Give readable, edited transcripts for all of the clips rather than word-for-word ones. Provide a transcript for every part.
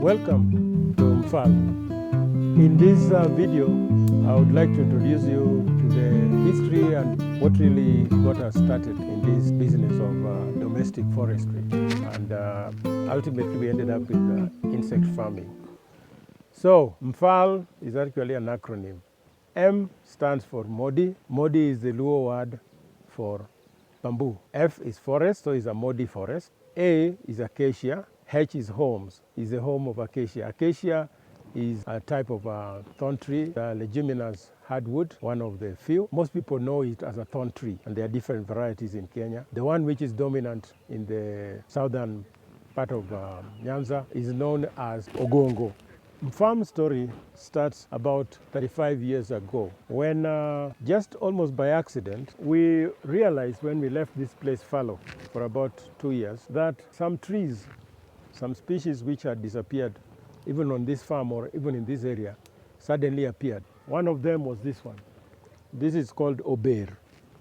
Welcome to Mfahl. In this video, I would like to introduce you to the history and what really got us started in this business of domestic forestry. And ultimately, we ended up with insect farming. So, Mfahl is actually an acronym. M stands for Modi. Modi is the Luo word for bamboo. F is forest, so it's a Modi forest. A is acacia. H is homes, is the home of acacia. Acacia is a type of thorn tree, a leguminous hardwood, one of the few. Most people know it as a thorn tree, and there are different varieties in Kenya. The one which is dominant in the southern part of Nyanza is known as Ogongo. Farm story starts about 35 years ago when just almost by accident we realized when we left this place fallow for about 2 years that some trees, some species which had disappeared even on this farm or even in this area suddenly appeared. One of them was this one. This is called Ober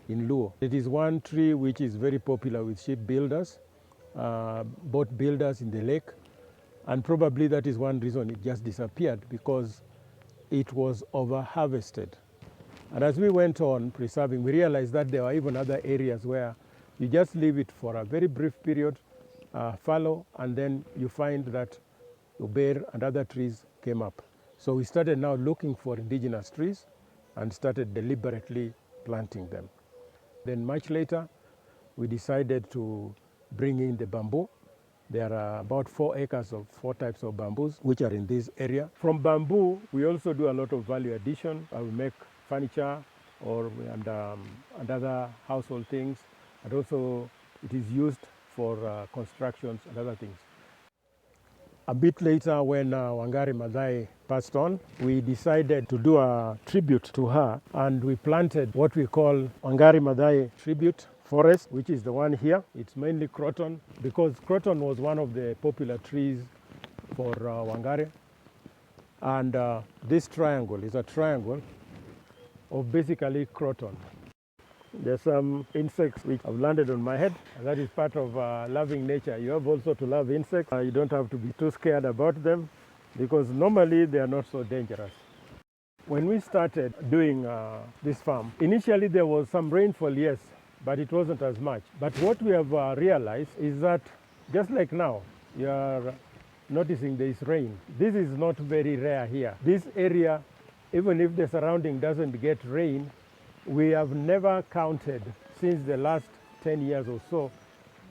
in Luo. It is one tree which is very popular with sheep builders, boat builders in the lake. And probably that is one reason it just disappeared, because it was over-harvested. And as we went on preserving, we realized that there were even other areas where you just leave it for a very brief period, fallow, and then you find that Uber and other trees came up. So we started now looking for indigenous trees and started deliberately planting them. Then much later, we decided to bring in the bamboo. There are about 4 acres of 4 types of bamboos which are in this area. From bamboo, we also do a lot of value addition. We make furniture and other household things, and also it is used for constructions and other things. A bit later, when Wangari Maathai passed on, we decided to do a tribute to her, and we planted what we call Wangari Maathai Tribute Forest, which is the one here. It's mainly croton, because croton was one of the popular trees for Wangari. And this triangle is a triangle of basically croton. There's some insects which have landed on my head, and that is part of loving nature. You have also to love insects. You don't have to be too scared about them, because normally they are not so dangerous. When we started doing this farm, initially there was some rainfall, yes, but it wasn't as much. But what we have realized is that just like now, you are noticing there is rain. This is not very rare here. This area, even if the surrounding doesn't get rain, we have never counted since the last 10 years or so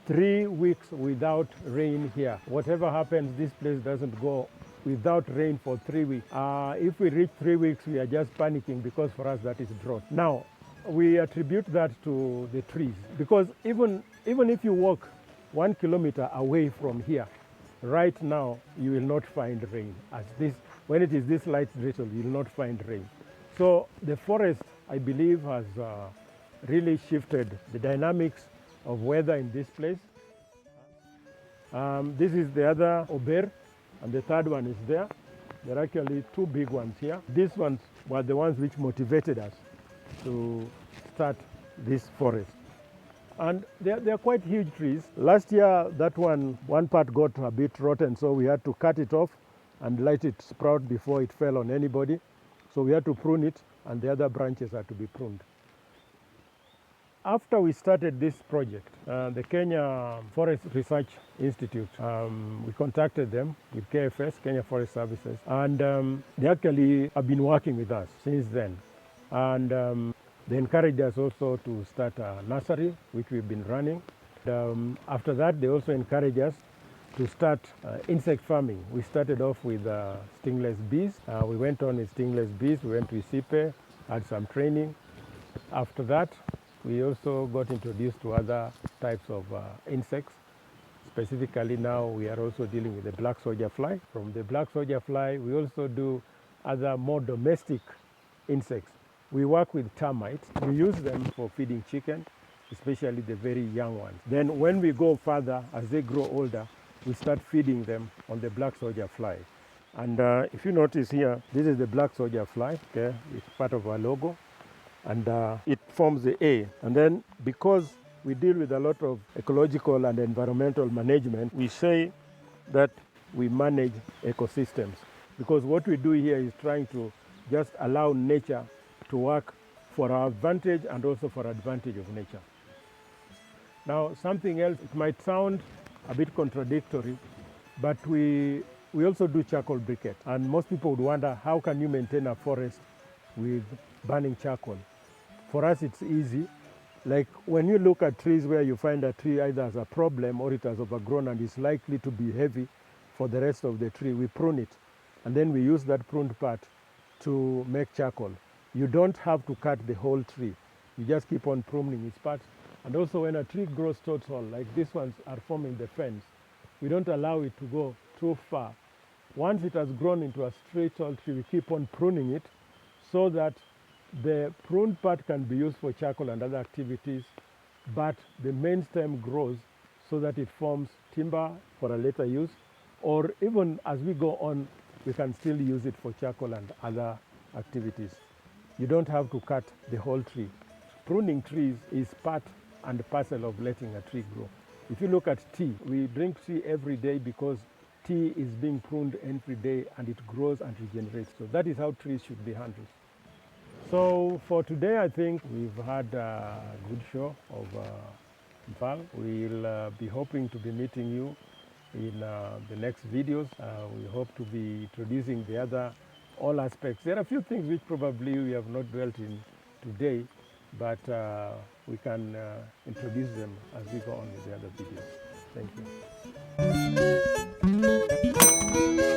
3 weeks without rain here. Whatever happens, this place doesn't go without rain for 3 weeks. If we reach 3 weeks, we are just panicking, because for us that is drought. Now, we attribute that to the trees, because even if you walk 1 kilometer away from here, right now you will not find rain. When it is this light drizzle, you will not find rain. So the forest, I believe, has really shifted the dynamics of weather in this place. This is the other Ober, and the third one is there. There are actually 2 big ones here. These ones were the ones which motivated us to start this forest. And they're quite huge trees. Last year, that one part got a bit rotten, so we had to cut it off and let it sprout before it fell on anybody. So we had to prune it, and the other branches had to be pruned. After we started this project, the Kenya Forest Research Institute, we contacted them with KFS, Kenya Forest Services, and they actually have been working with us since then. And they encouraged us also to start a nursery, which we've been running. After that, they also encouraged us to start insect farming. We started off with stingless bees. We went on with stingless bees. We went to Isipe, had some training. After that, we also got introduced to other types of insects. Specifically now, we are also dealing with the black soldier fly. From the black soldier fly, we also do other more domestic insects. We work with termites. We use them for feeding chicken, especially the very young ones. Then when we go further, as they grow older, we start feeding them on the black soldier fly. And if you notice here, this is the black soldier fly. Okay? It's part of our logo. And it forms the A. And then because we deal with a lot of ecological and environmental management, we say that we manage ecosystems. Because what we do here is trying to just allow nature to work for our advantage and also for advantage of nature. Now, something else, it might sound a bit contradictory, but we also do charcoal briquette. And most people would wonder, how can you maintain a forest with burning charcoal? For us, it's easy. Like when you look at trees where you find a tree either has a problem or it has overgrown and is likely to be heavy for the rest of the tree, we prune it. And then we use that pruned part to make charcoal. You don't have to cut the whole tree. You just keep on pruning its parts. And also when a tree grows total, like these ones are forming the fence, we don't allow it to go too far. Once it has grown into a straight tall tree, we keep on pruning it so that the pruned part can be used for charcoal and other activities, but the main stem grows so that it forms timber for a later use, or even as we go on, we can still use it for charcoal and other activities. You don't have to cut the whole tree. Pruning trees is part and parcel of letting a tree grow. If you look at tea, we drink tea every day because tea is being pruned every day and it grows and regenerates. So that is how trees should be handled. So for today, I think we've had a good show of Mfahl. We'll be hoping to be meeting you in the next videos. We hope to be introducing the other all aspects. There are a few things which probably we have not dwelt in today, but we can introduce them as we go on with the other videos. Thank you.